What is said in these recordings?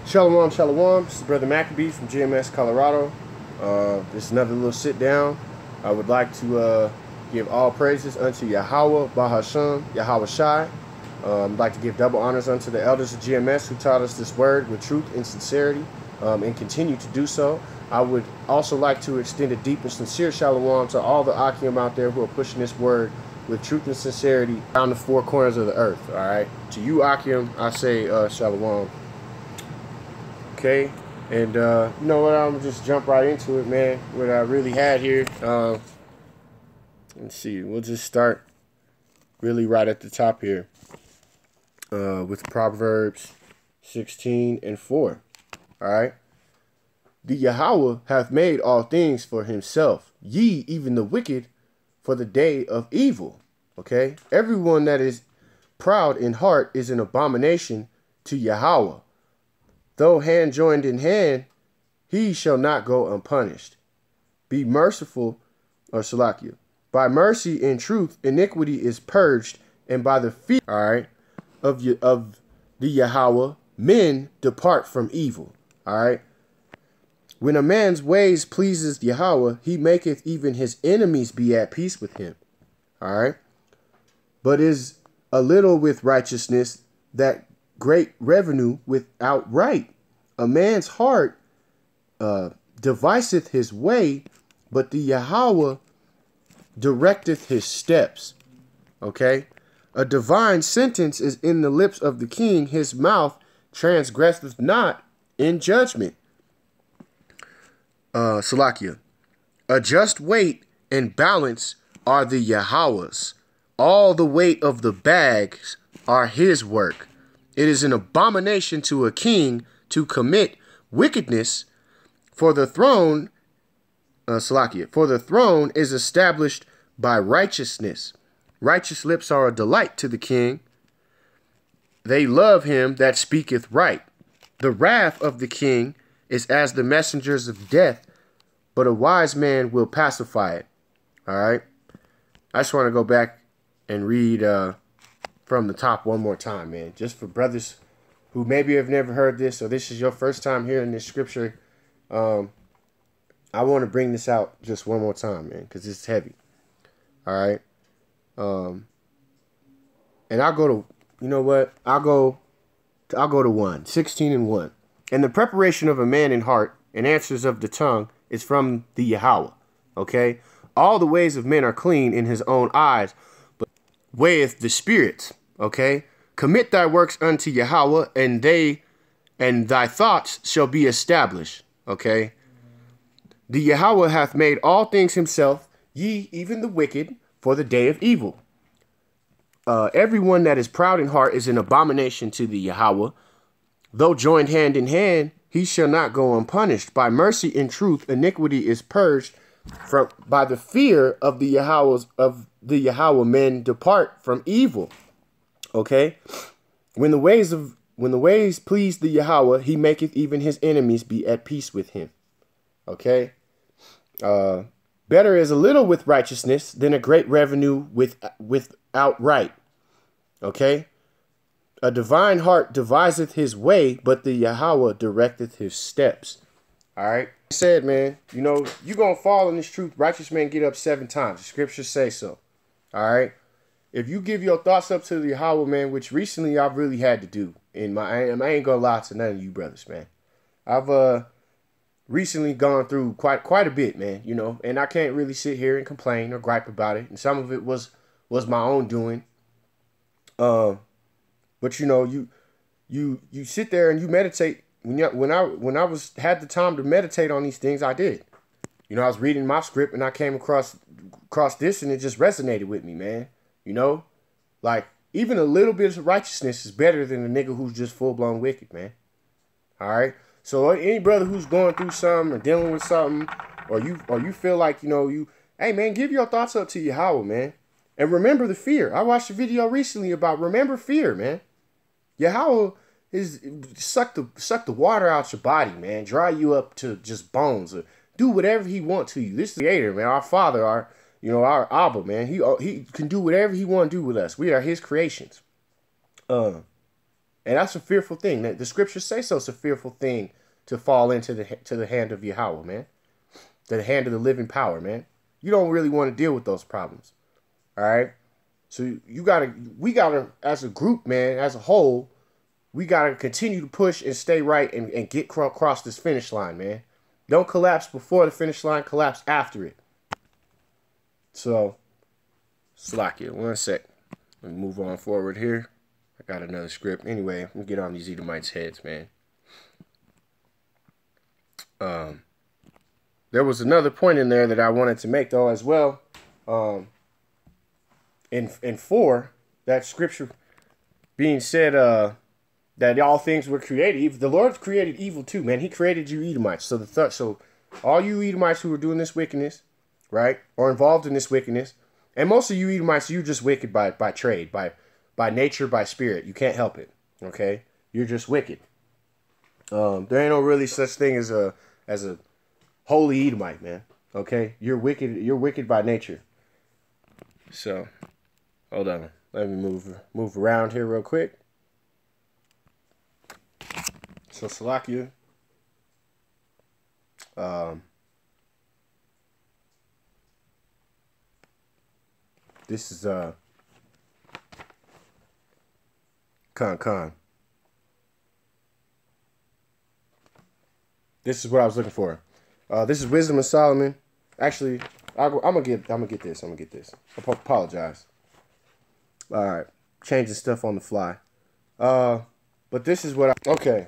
Shalom, shalom. This is Brother Maccabee from GMS, Colorado. This is another little sit down. I would like to give all praises unto Yahweh, Bahashem, Yahweh Shai. I'd like to give double honors unto the elders of GMS who taught us this word with truth and sincerity and continue to do so. I would also like to extend a deep and sincere shalom to all the Akim out there who are pushing this word with truth and sincerity around the four corners of the earth. All right. To you, Akim, I say shalom. Okay, and you know what, I'm just jump right into it, man. What I really had here, let's see, we'll just start really right at the top here with Proverbs 16:4. All right, the Yahweh hath made all things for himself, ye even the wicked for the day of evil. Okay, everyone that is proud in heart is an abomination to Yahweh. Though hand joined in hand, he shall not go unpunished. Be merciful, or Salakia. By mercy and truth, iniquity is purged, and by the fear, all right, of the Yahweh, men depart from evil. All right. When a man's ways pleases Yahweh, he maketh even his enemies be at peace with him. All right. But is a little with righteousness that great revenue without right. A man's heart deviseth his way, but the Yahweh directeth his steps. Okay? A divine sentence is in the lips of the king. His mouth transgresseth not in judgment. Salakia. A just weight and balance are the Yahweh's. All the weight of the bags are his work. It is an abomination to a king to commit wickedness, for the throne, for the throne is established by righteousness. Righteous lips are a delight to the king. They love him that speaketh right. The wrath of the king is as the messengers of death, but a wise man will pacify it. All right. I just want to go back and read from the top one more time, man, just for brothers who maybe have never heard this, or this is your first time hearing this scripture. I want to bring this out just one more time, man, because it's heavy. All right. And I'll go to, you know what? I'll go to 16:1. And the preparation of a man in heart and answers of the tongue is from the Yahweh. Okay. All the ways of men are clean in his own eyes, but weigheth the spirits. Okay. Commit thy works unto Yahweh, and thy thoughts shall be established. Okay. The Yahweh hath made all things himself, ye even the wicked, for the day of evil. Everyone that is proud in heart is an abomination to the Yahweh. Though joined hand in hand, he shall not go unpunished. By mercy and truth, iniquity is purged. By the fear of the Yahweh, men depart from evil. Okay, when the ways please the Yahweh, he maketh even his enemies be at peace with him. Okay, better is a little with righteousness than a great revenue without right. Okay, a divine heart deviseth his way, but the Yahweh directeth his steps. All right, I said, man, you know you gonna fall in this truth. Righteous men get up 7 times. The scriptures say so. All right. If you give your thoughts up to the Yahweh, man, which recently I've really had to do, I ain't gonna lie to none of you brothers, man. I've recently gone through quite a bit, man, you know, and I can't really sit here and complain or gripe about it. And some of it was my own doing. But you know, you sit there and you meditate. When I had the time to meditate on these things, I did. You know, I was reading my script and I came across this and it just resonated with me, man. You know, like even a little bit of righteousness is better than a nigga who's just full blown wicked, man. All right. So any brother who's going through something or dealing with something, or you feel like, you know, hey man, give your thoughts up to Yahweh, man. And remember the fear. I watched a video recently about remember fear, man. Yahweh is suck the water out your body, man. Dry you up to just bones, or do whatever he wants to you. This is the Creator, man. Our Father, our Abba, man. He can do whatever he want to do with us. We are his creations. And And that's a fearful thing. The scriptures say so. It's a fearful thing to fall into the hand of Yahweh, man. The hand of the living power, man. You don't really want to deal with those problems. All right? So we gotta, as a group, man, as a whole, we gotta continue to push and stay right and get across this finish line, man. Don't collapse before the finish line, collapse after it. So, slack it. 1 sec. Let me move on forward here. I got another script. Anyway, I'm gonna get on these Edomites' heads, man. There was another point in there that I wanted to make, though, as well. In 4, that scripture being said, that all things were created. The Lord created evil too, man. He created you Edomites. So all you Edomites who are doing this wickedness, right, or involved in this wickedness, and most of you Edomites, you're just wicked by trade, by nature, by spirit. You can't help it. Okay, you're just wicked. There ain't no really such thing as a holy Edomite, man. Okay, you're wicked. You're wicked by nature. So, hold on. Let me move around here real quick. So Salakia, this is Khan. This is what I was looking for. This is Wisdom of Solomon. Actually, I'm gonna get this. I apologize. All right, changing stuff on the fly. But this is what okay.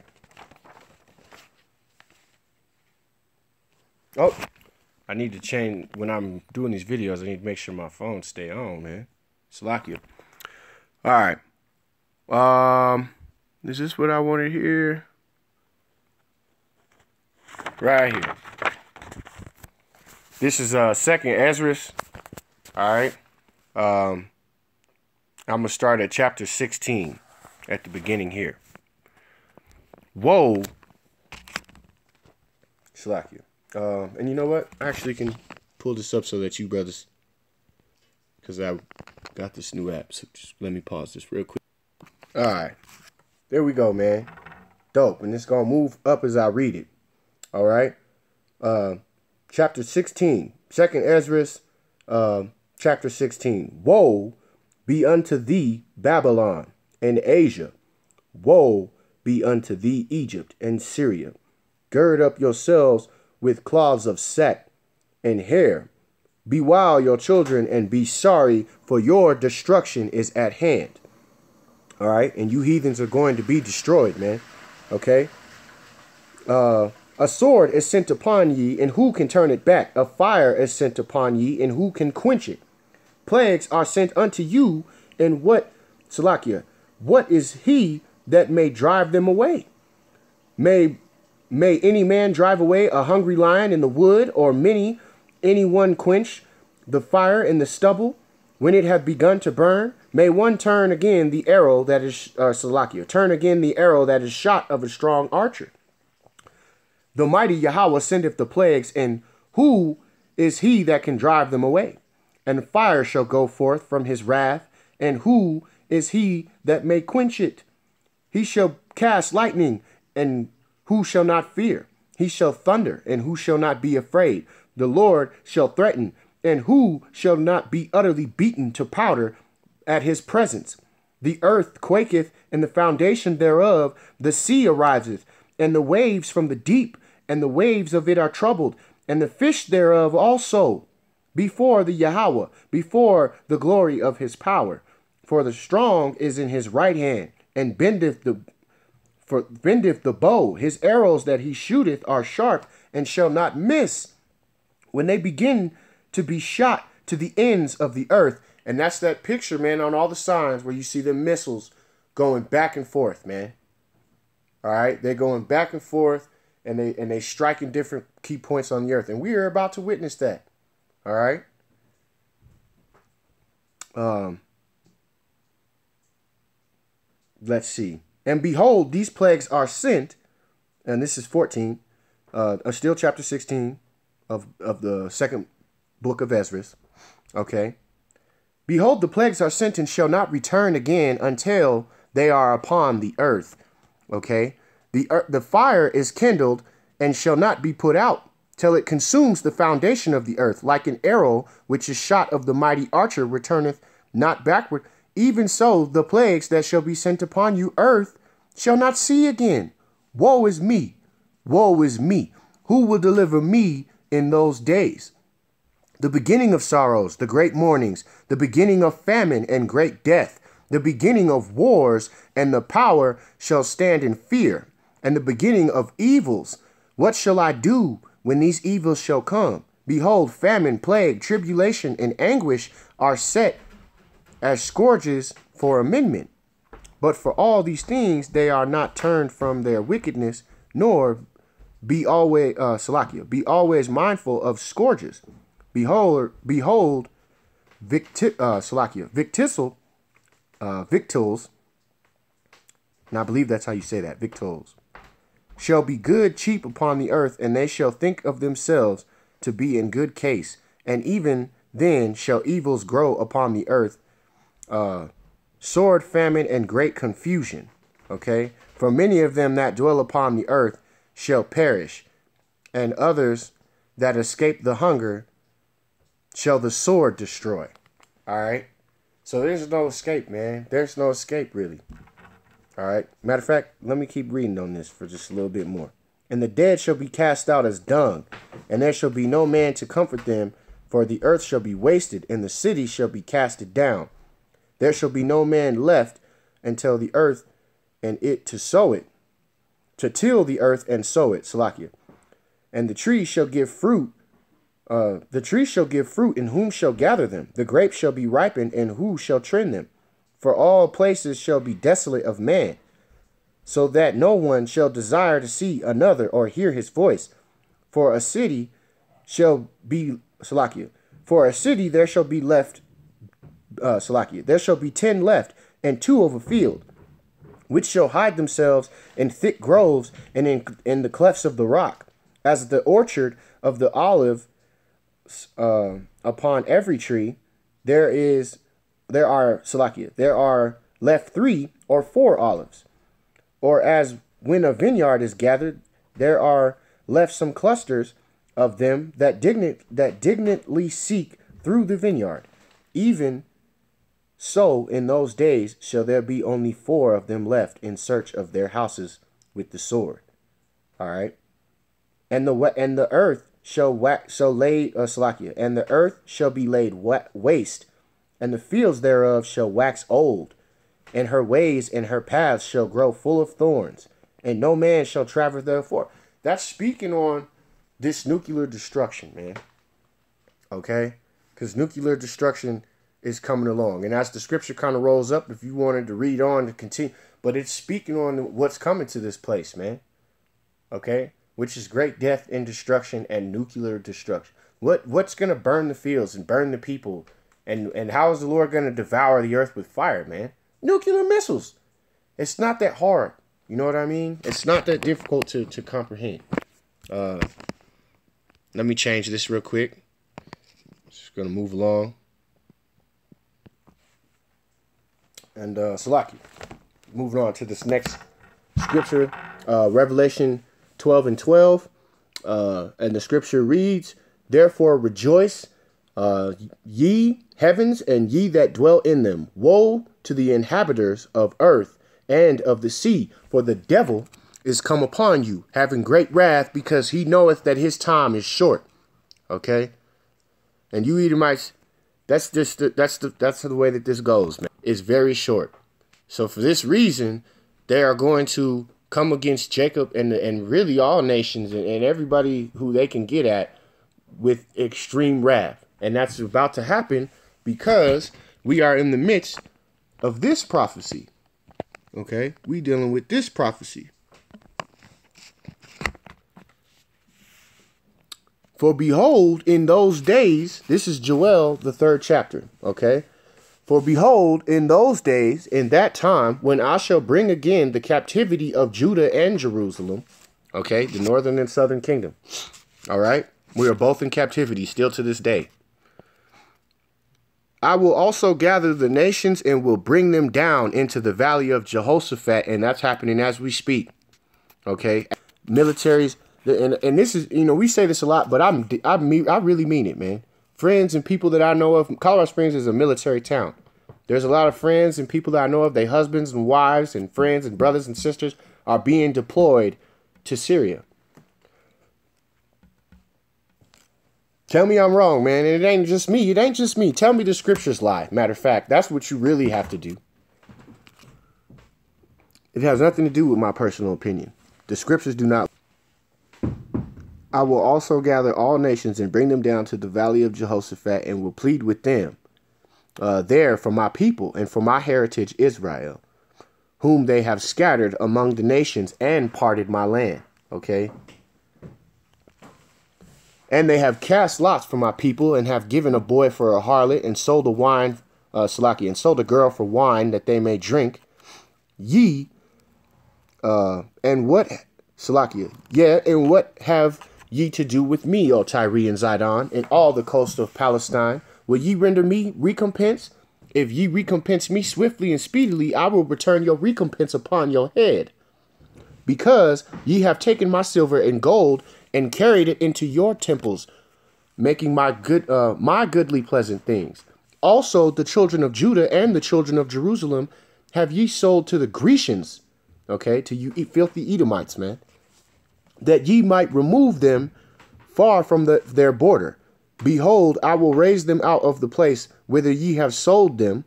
Oh, I need to change when I'm doing these videos. I need to make sure my phone stay on, man. Salakia. All right. Is this what I want to hear? Right here. This is 2nd Ezra. All right. I'm gonna start at chapter 16 at the beginning here. Woe. Salakia. And you know what? I actually can pull this up so that you brothers, because I got this new app. So just let me pause this real quick. All right. There we go, man. Dope. And it's going to move up as I read it. All right. Chapter 16. 2nd Ezra, chapter 16. Woe be unto thee, Babylon and Asia. Woe be unto thee, Egypt and Syria. Gird up yourselves with cloths of sack and hair. Bewail your children and be sorry, for your destruction is at hand. All right. And you heathens are going to be destroyed, man. Okay. A sword is sent upon ye, and who can turn it back? A fire is sent upon ye, and who can quench it? Plagues are sent unto you, and what, Salakia, what is he that may drive them away? May any man drive away a hungry lion in the wood, or anyone quench the fire in the stubble when it have begun to burn? May one turn again the arrow that is, Salakia, turn again the arrow that is shot of a strong archer. The mighty Yahweh sendeth the plagues, and who is he that can drive them away? And fire shall go forth from his wrath, and who is he that may quench it? He shall cast lightning, and who shall not fear? He shall thunder, and who shall not be afraid? The Lord shall threaten, and who shall not be utterly beaten to powder at his presence? The earth quaketh, and the foundation thereof, the sea ariseth, and the waves from the deep, and the waves of it are troubled, and the fish thereof also, before the Yahweh, before the glory of his power. For the strong is in his right hand, and bendeth the bow. His arrows that he shooteth are sharp, and shall not miss, when they begin to be shot to the ends of the earth. And that's that picture, man, on all the signs where you see the missiles going back and forth, man. All right, they're going back and forth, and they striking different key points on the earth, and we are about to witness that. All right. Let's see. And behold, these plagues are sent, and this is 14, still chapter 16 of the 2nd book of Ezra. Okay. Behold, the plagues are sent and shall not return again until they are upon the earth. Okay. The fire is kindled and shall not be put out till it consumes the foundation of the earth, like an arrow which is shot of the mighty archer returneth not backward. Even so, the plagues that shall be sent upon you, earth, shall not see again. Woe is me! Woe is me! Who will deliver me in those days? The beginning of sorrows, the great mournings, the beginning of famine and great death, the beginning of wars, and the power shall stand in fear, and the beginning of evils. What shall I do when these evils shall come? Behold, famine, plague, tribulation, and anguish are set as scourges for amendment. But for all these things they are not turned from their wickedness, nor be always be always mindful of scourges. Behold, victuals, and I believe that's how you say that, victuals, shall be good cheap upon the earth, and they shall think of themselves to be in good case. And even then shall evils grow upon the earth, sword, famine, and great confusion. Okay? For many of them that dwell upon the earth shall perish, and others that escape the hunger shall the sword destroy. All right? So there's no escape, man. There's no escape, really. All right? Matter of fact, let me keep reading on this for just a little bit more. And the dead shall be cast out as dung, and there shall be no man to comfort them, for the earth shall be wasted, and the city shall be casted down. There shall be no man left until the earth and it to sow it, to till the earth and sow it, Salakia. And the tree shall give fruit. The tree shall give fruit, and whom shall gather them? The grapes shall be ripened, and who shall trim them? For all places shall be desolate of man, so that no one shall desire to see another or hear his voice. For a city shall be, Salakia, for a city there shall be left, Salakia, there shall be 10 left, and 2 of a field, which shall hide themselves in thick groves and in the clefts of the rock, as the orchard of the olive upon every tree. There are left 3 or 4 olives. Or as when a vineyard is gathered, there are left some clusters of them that dignantly seek through the vineyard. Even so, in those days shall there be only 4 of them left in search of their houses with the sword. All right, and the earth shall and the earth shall be laid waste, and the fields thereof shall wax old, and her ways and her paths shall grow full of thorns, and no man shall travel therefore. That's speaking on this nuclear destruction, man. Okay, because nuclear destruction is coming along, and as the scripture kind of rolls up, if you wanted to read on to continue, but it's speaking on what's coming to this place, man. Okay, which is great death and destruction and nuclear destruction. What's gonna burn the fields and burn the people, and how is the Lord gonna devour the earth with fire, man? Nuclear missiles. It's not that hard. You know what I mean? It's not that difficult to comprehend. Let me change this real quick. Just gonna move along. And Salaki, moving on to this next scripture, Revelation 12:12, and the scripture reads, "Therefore rejoice, ye heavens, and ye that dwell in them. Woe to the inhabitants of earth and of the sea, for the devil is come upon you, having great wrath, because he knoweth that his time is short." Okay, and you Edomites, that's the way that this goes, man. It's very short. So for this reason, they are going to come against Jacob and really all nations and everybody who they can get at with extreme wrath. And that's about to happen because we are in the midst of this prophecy. Okay? We dealing with this prophecy. For behold, in those days, this is Joel, the 3rd chapter. Okay? For behold, in those days, in that time, when I shall bring again the captivity of Judah and Jerusalem, okay, the northern and southern kingdom, all right, we are both in captivity still to this day. I will also gather the nations and will bring them down into the valley of Jehoshaphat. And that's happening as we speak. Okay. Militaries. And this is, we say this a lot, but I really mean it, man. Friends and people that I know of. Colorado Springs is a military town. There's a lot of friends and people that I know of. Their husbands and wives and friends and brothers and sisters are being deployed to Syria. Tell me I'm wrong, man. And it ain't just me. It ain't just me. Tell me the scriptures lie. Matter of fact, that's what you really have to do. It has nothing to do with my personal opinion. The scriptures do not. I will also gather all nations and bring them down to the valley of Jehoshaphat and will plead with them there for my people and for my heritage Israel, whom they have scattered among the nations and parted my land. Okay. And they have cast lots for my people and have given a boy for a harlot and sold a wine, and sold a girl for wine that they may drink. Ye, and what, and what have ye to do with me, O Tyre and Zidon, and all the coast of Palestine? Will ye render me recompense? If ye recompense me swiftly and speedily, I will return your recompense upon your head. Because ye have taken my silver and gold and carried it into your temples, making my goodly pleasant things. Also the children of Judah and the children of Jerusalem have ye sold to the Grecians, okay, to you filthy Edomites, man, that ye might remove them far from their border. Behold, I will raise them out of the place whither ye have sold them,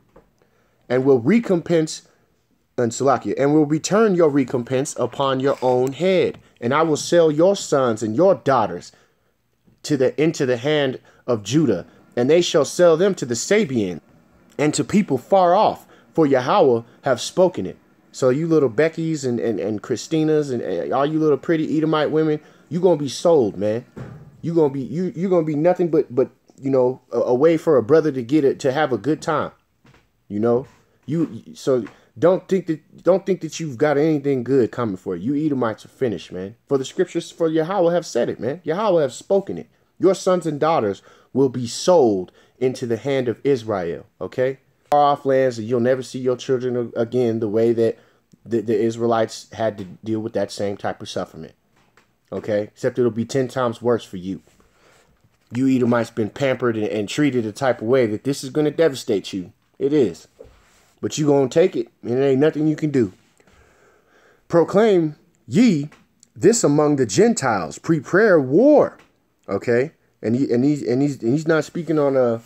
and will recompense and will return your recompense upon your own head. And I will sell your sons and your daughters into the hand of Judah, and they shall sell them to the Sabean and to people far off, for Yahweh have spoken it. So you little Beckys and Christinas and all you little pretty Edomite women, you gonna be sold, man. You're gonna be nothing but a way for a brother to get it, to have a good time. So don't think that you've got anything good coming for you. You Edomites are finished, man. For the scriptures, for Yahweh have said it, man. Yahweh have spoken it. Your sons and daughters will be sold into the hand of Israel, okay? Far off lands, and you'll never see your children again the way that the Israelites had to deal with that same type of suffering, okay? Except it'll be 10 times worse for you. You Edomites been pampered and treated a type of way that this is going to devastate you. It is. But you gonna take it, and there ain't nothing you can do. Proclaim ye this among the Gentiles. Prepare war, okay? And he's not speaking on a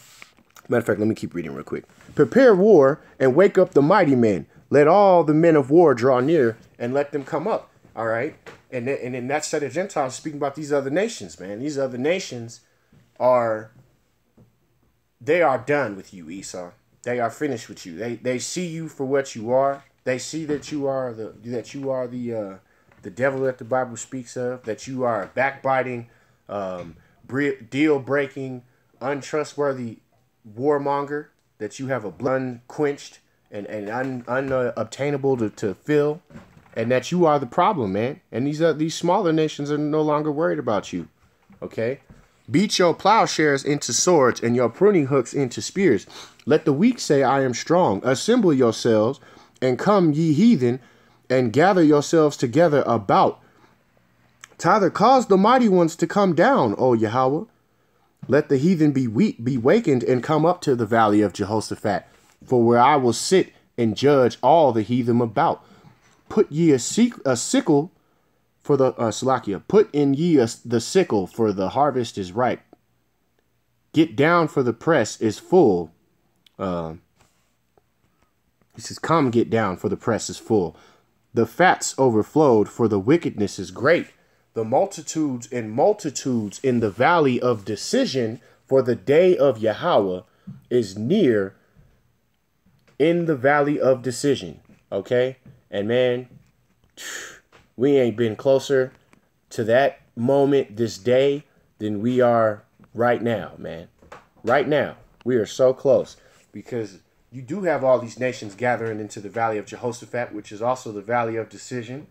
matter of fact. Let me keep reading real quick. Prepare war and wake up the mighty men. Let all the men of war draw near and let them come up. All right, and in that set of Gentiles, speaking about these other nations, man. These other nations are done with you, Esau. They are finished with you. They see you for what you are. They see that you are the devil that the Bible speaks of. That you are a backbiting, deal breaking, untrustworthy warmonger. That you have a blood unquenched and unobtainable to fill, and that you are the problem, man. And these smaller nations are no longer worried about you. Okay. Beat your plowshares into swords and your pruning hooks into spears. Let the weak say, I am strong. Assemble yourselves and come, ye heathen, and gather yourselves together about. Tither, cause the mighty ones to come down, O Yahweh. Let the heathen be wakened and come up to the valley of Jehoshaphat. For where I will sit and judge all the heathen about. Put ye a sickle for the put in ye the sickle, for the harvest is ripe. Get down, for the press is full. He says, come get down, for the press is full. The fats overflowed, for the wickedness is great. The multitudes and multitudes in the valley of decision, for the day of Yahweh is near in the valley of decision. Okay? And man, we ain't been closer to that moment this day than we are right now, man. Right now, we are so close, because you do have all these nations gathering into the valley of Jehoshaphat, which is also the valley of decision.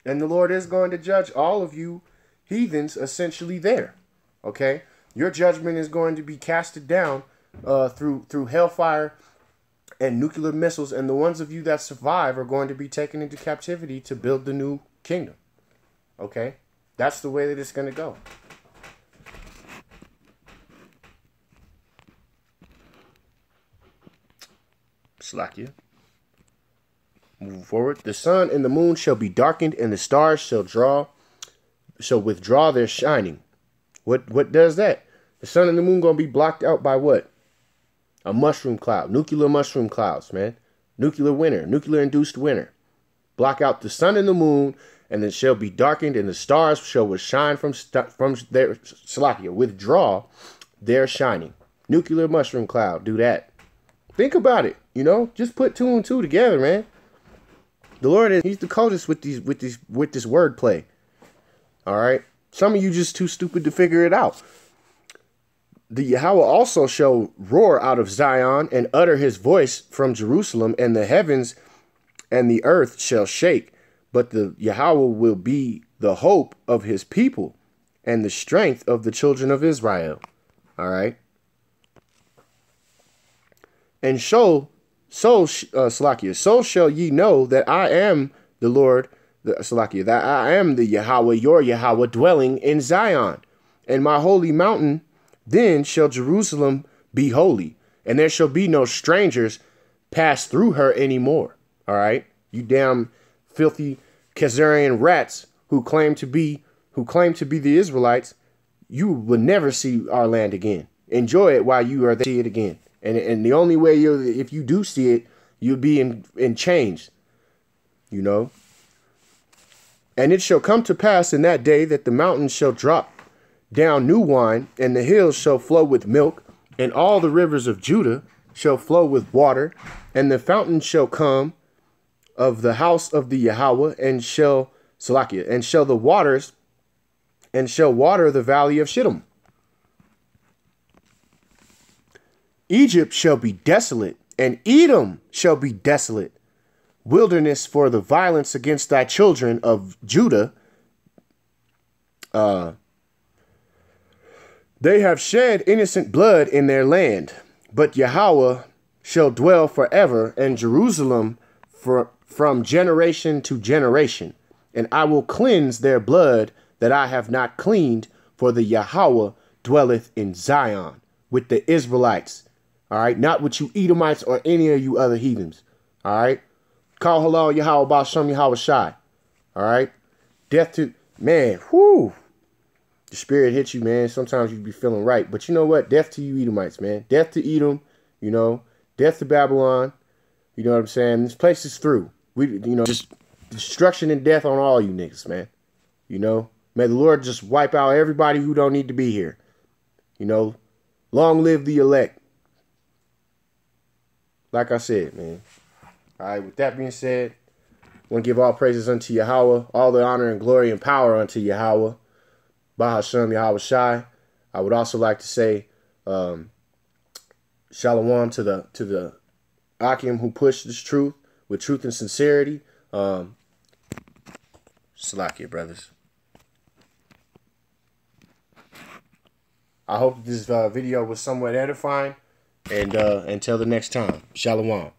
And the Lord is going to judge all of you heathens essentially there. Okay? Your judgment is going to be casted down through hellfire and nuclear missiles, and the ones of you that survive are going to be taken into captivity to build the new kingdom. Okay? That's the way that it's going to go. Slakia. Moving forward. The sun and the moon shall be darkened, and the stars shall withdraw their shining. What does that? The sun and the moon going to be blocked out by what? A mushroom cloud. Nuclear mushroom clouds, man. Nuclear winter. Nuclear induced winter. Block out the sun and the moon, and it shall be darkened, and the stars shall shine from their Salakia. Withdraw their shining. Nuclear mushroom cloud. Do that. Think about it. You know, just put 2 and 2 together, man. The Lord he's the coldest with this wordplay. All right. Some of you just too stupid to figure it out. The Yahweh also shall roar out of Zion and utter his voice from Jerusalem, and the heavens and the earth shall shake. But the Yahweh will be the hope of his people and the strength of the children of Israel. All right. And so shall ye know that I am the Lord, that I am the Yahweh, your Yahweh, dwelling in Zion, and my holy mountain. Then shall Jerusalem be holy, and there shall be no strangers pass through her anymore. All right, you damn filthy Khazarian rats who claim to be the Israelites, you will never see our land again. Enjoy it while you are there to see it again. And the only way if you do see it, you'll be in chains, you know. And it shall come to pass in that day that the mountains shall drop down new wine, and the hills shall flow with milk, and all the rivers of Judah shall flow with water, and the fountain shall come of the house of the Yahweh, and shall water the valley of Shittim. Egypt shall be desolate, and Edom shall be desolate, wilderness for the violence against thy children of Judah. They have shed innocent blood in their land, but Yahweh shall dwell forever, and Jerusalem from generation to generation. And I will cleanse their blood that I have not cleaned, for the Yahweh dwelleth in Zion with the Israelites. All right, not with you Edomites or any of you other heathens. All right, call halal Yahweh Ba'Shem Yahweh Shai. All right, death to man. Whoo. The spirit hits you, man. Sometimes you be feeling right. But you know what? Death to you Edomites, man. Death to Edom, you know. Death to Babylon. You know what I'm saying? This place is through. Just destruction and death on all you niggas, man. You know. May the Lord just wipe out everybody who don't need to be here. You know. Long live the elect. Like I said, man. All right, with that being said, I want to give all praises unto Yahweh, all the honor and glory and power unto Yahweh. Bahashem Yahweh Shai. I would also like to say shalom to the Akim who pushed this truth with truth and sincerity. Salakia, brothers. I hope this video was somewhat edifying. And until the next time, shalom.